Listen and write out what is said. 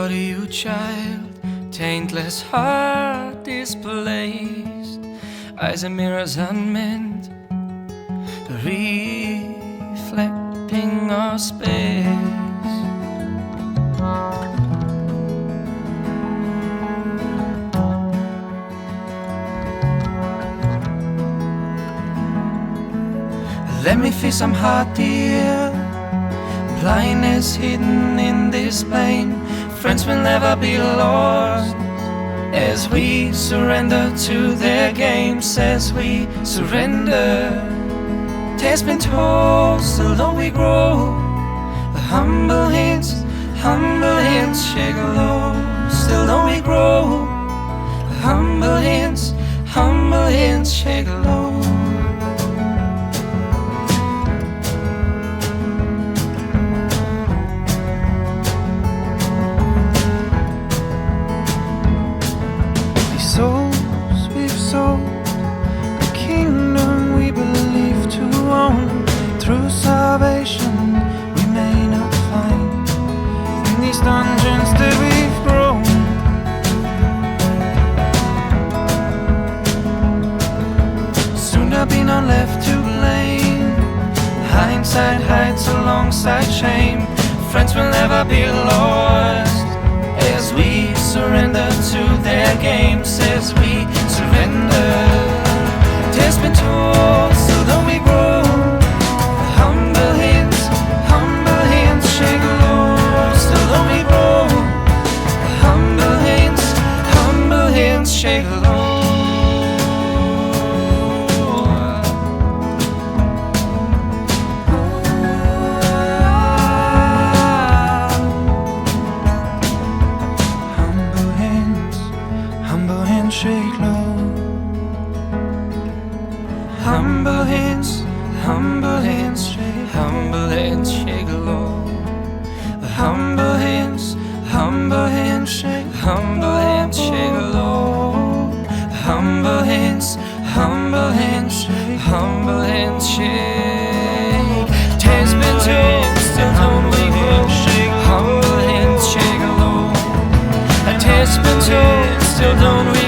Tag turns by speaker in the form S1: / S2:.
S1: for you, child, taintless heart displaced, eyes and mirrors unmeant, reflecting our space. Let me feel some heart, dear. Blindness hidden in this plane. Friends will never be lost as we surrender to their games. As we surrender, tales been told, still don't we grow. Humble hands shake low. Still don't we grow. Humble hands shake low.
S2: Souls we've sold, the kingdom we believe to own. Through salvation we may not find in these dungeons that we've grown. Soon there'll be none left to blame. Hindsight hides alongside shame. Friends will never be lost as we surrender to their games. As we surrender, tales been told, still don't we grow. Humble hands shake low. Still don't we grow. Humble hands shake low. Shake low. Humble hands shake low. Humble hands shake low. Humble hands shake. Tales been told, still don't we grow. Humble hands shake low. Tales been told, still don't we